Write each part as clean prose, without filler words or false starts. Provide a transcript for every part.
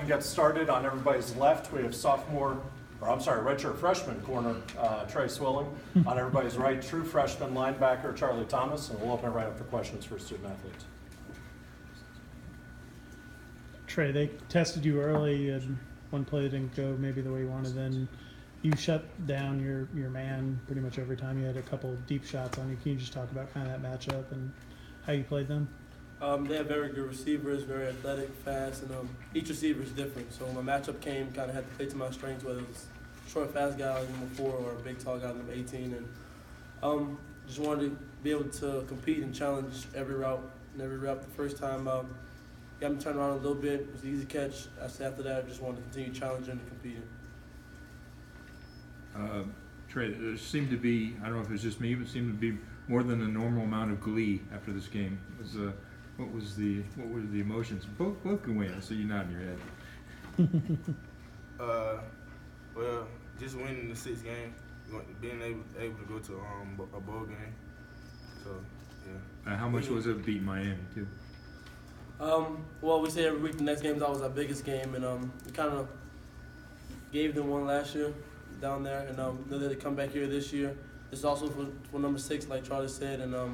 can get started. On everybody's left, we have redshirt freshman corner, Trey Swilling. On everybody's right, true freshman linebacker, Charlie Thomas. And we'll open it right up for questions for student athletes. Trey, they tested you early, and one play didn't go maybe the way you wanted. Then you shut down your man pretty much every time. You had a couple deep shots on you. Can you just talk about kind of that matchup and how you played them? They have very good receivers, very athletic, fast, and each receiver is different. So when my matchup came, kind of had to play to my strengths, whether it was short, fast guy like number 4 or a big, tall guy number 18. And just wanted to be able to compete and challenge every route. And every route, the first time, got me turned around a little bit. It was an easy catch. After that, I just wanted to continue challenging and competing. Trey, there seemed to be, I don't know if it was just me, but it seemed to be more than a normal amount of glee after this game. What were the emotions? Both can win, so you're nodding your head. Well, just winning the 6th game, being able to go to a bowl game. So, yeah. How much was it beating Miami, too? Well, we say every week the next game is always our biggest game, and we kind of gave them one last year down there, and know that they come back here this year. It's also for number 6, like Charlie said, and I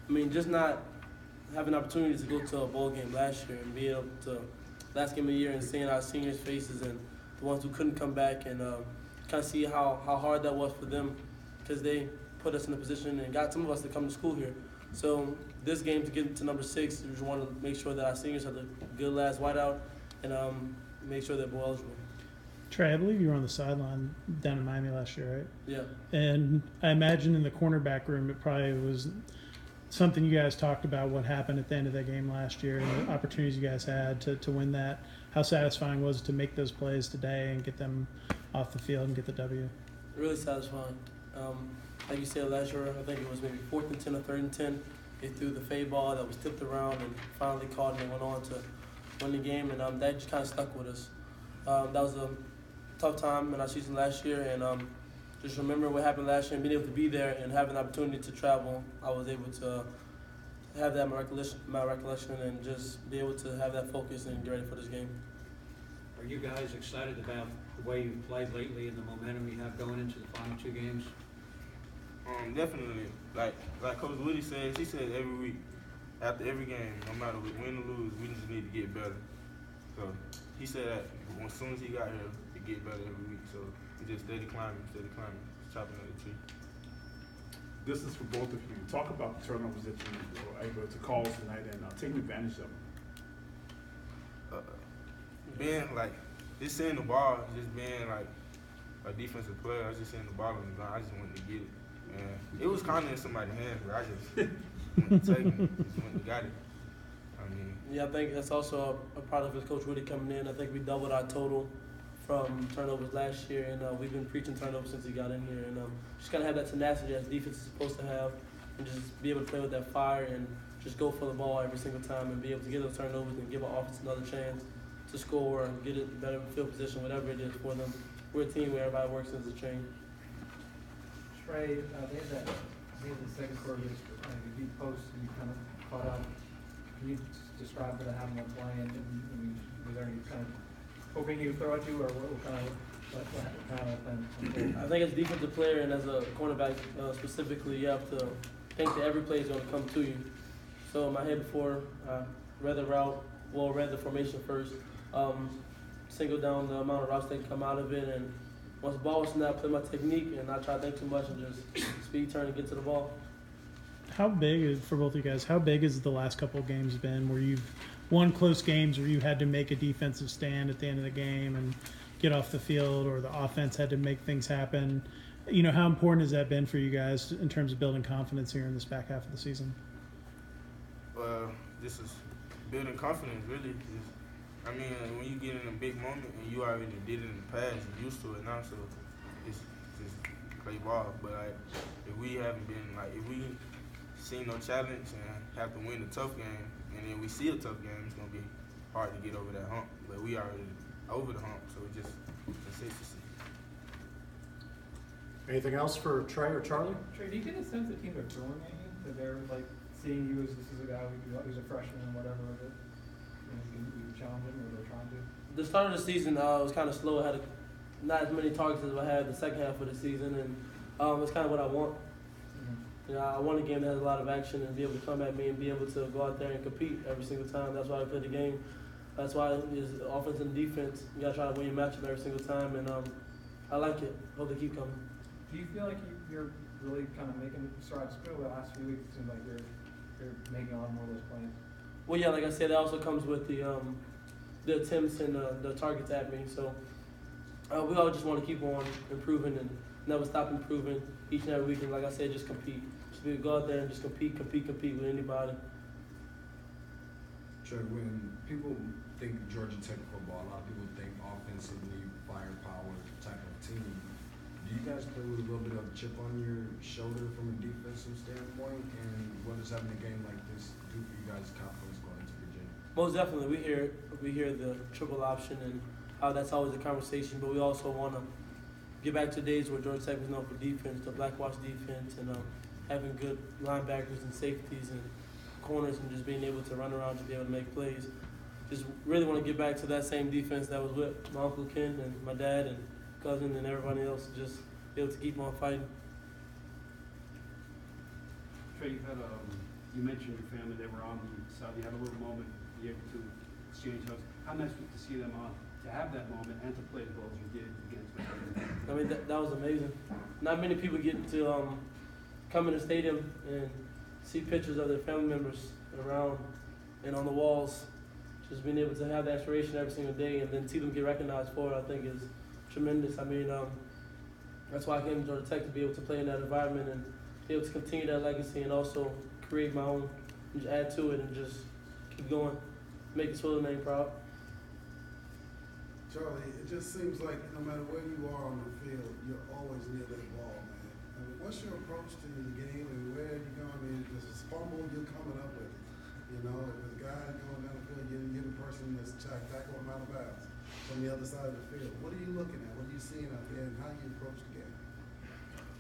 mean, just not having an opportunity to go to a bowl game last year and be able to last game of the year and seeing our seniors' faces and the ones who couldn't come back and kind of see how hard that was for them because they put us in a position and got some of us to come to school here. So this game to get to number 6, we just want to make sure that our seniors have a good last whiteout and make sure they're bowl eligible. Trey, I believe you were on the sideline down in Miami last year, right? Yeah. And I imagine in the cornerback room it probably was something you guys talked about, what happened at the end of that game last year and the opportunities you guys had to win that. How satisfying was it to make those plays today and get them off the field and get the W? Really satisfying. Like you said last year, I think it was maybe 4th and 10 or 3rd and 10. They threw the fade ball that was tipped around and finally caught and went on to win the game, and that just kind of stuck with us. That was a tough time in our season last year, and just remember what happened last year and being able to be there and having the opportunity to travel. I was able to have that in my recollection and just be able to have that focus and get ready for this game. Are you guys excited about the way you've played lately and the momentum you have going into the final 2 games? Definitely. Like Coach Woody says, he says every week, after every game, no matter win or lose, we just need to get better. So he said that as soon as he got here, to get better every week. So we just steady climbing, chopping at the tree. This is for both of you. Talk about the turnovers that you were able to cause tonight and taking advantage of them. Being like, just seeing the ball, just being like a defensive player, I was just seeing the ball on the ground. I just wanted to get it. And it was kind of in somebody's hands, but I just went to take it, just went and got it. Yeah, I think that's also a product of Coach Woody coming in. I think we doubled our total from turnovers last year, and we've been preaching turnovers since he got in here. And just kind of have that tenacity as defense is supposed to have, and just be able to play with that fire and just go for the ball every single time and be able to get those turnovers and give our offense another chance to score and get it better field position, whatever it is for them. We're a team where everybody works as a chain. Trey, they had the second quarter, you beat post and you kind of caught up. Can you describe what happened on playing? Was there any kind of hoping he would throw at you, or what kind of thing? I think as a defensive player and as a cornerback specifically, you have to think that every play is going to come to you. So in my head before, read the route, read the formation first, single down the amount of routes that can come out of it, and once the ball was snapped, play my technique and not try to think too much and just speed, turn, and get to the ball. How big, for both of you guys, how big has the last couple of games been where you've won close games where you had to make a defensive stand at the end of the game and get off the field, or the offense had to make things happen? You know, how important has that been for you guys in terms of building confidence here in this back half of the season? This is building confidence, really. I mean, when you get in a big moment and you already did it in the past, you're used to it now, so it's just play ball. But if we haven't been, if we seen no challenge and have to win a tough game, and then we see a tough game, it's going to be hard to get over that hump. But we already over the hump, so it's safe to see. Anything else for Trey or Charlie? Trey, do you get a sense that teams are throwing at you? That they're seeing you as this is a guy who's a freshman and whatever of it? You challenge him, or they're trying to? The start of the season was kind of slow. I had not as many targets as I had the second half of the season, and it's kind of what I want. You know, I want a game that has a lot of action and be able to come at me and be able to go out there and compete every single time. That's why I play the game. That's why it's offense and defense. You gotta try to win your matchup every single time, and I like it. Hope they keep coming. Do you feel like you're really kind of making strides? The last few weeks, it seems like you're making a lot more of those plays. Well, yeah, like I said, that also comes with the attempts and the targets at me. So we all just want to keep on improving and never stop improving each and every week. And like I said, just compete. Just be go out there and just compete with anybody. Trey, when people think Georgia Tech football, a lot of people think offensively firepower type of team. Do you guys play with a little bit of a chip on your shoulder from a defensive standpoint? And what does having a game like this do for you guys' confidence going into Virginia? Most definitely, we hear the triple option and how that's always a conversation. But we also want to get back to days where Georgia Tech was known for defense, the blackwash defense, and having good linebackers and safeties and corners, and just being able to run around to be able to make plays. Just really want to get back to that same defense that was with my Uncle Ken and my dad and cousin and everybody else, and just be able to keep on fighting. Trey, you mentioned your family, they were on the side, you had a little moment, be able to exchange hugs. How nice was it to see them on, to have that moment and to play as well as you did against them? I mean, that was amazing. Not many people get to come in the stadium and see pictures of their family members around and on the walls. Just being able to have that inspiration every single day and then see them get recognized for it, I think is tremendous. I mean, that's why I came to Georgia Tech, to be able to play in that environment and be able to continue that legacy and also create my own and just add to it and just keep going, make the Swilling name proud. Charlie, it just seems like no matter where you are on the field, you're always near that ball, man. I mean, what's your approach to the game and where are you going? I mean, there's a fumble, you're coming up with it. You know, if there's a guy going down the field, you're the person that's tackling him out of bounds from the other side of the field. What are you looking at? What are you seeing out there and how do you approach the game?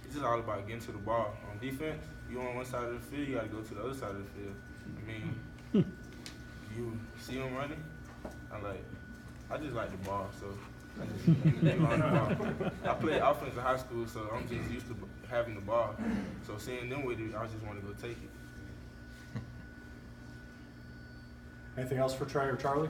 It's just all about getting to the ball. On defense, you on one side of the field, you got to go to the other side of the field. I mean, you see them running, I just like the ball, so I just get on the ball. I played offense in high school, so I'm just used to having the ball. So seeing them with it, I just want to go take it. Anything else for Trey or Charlie?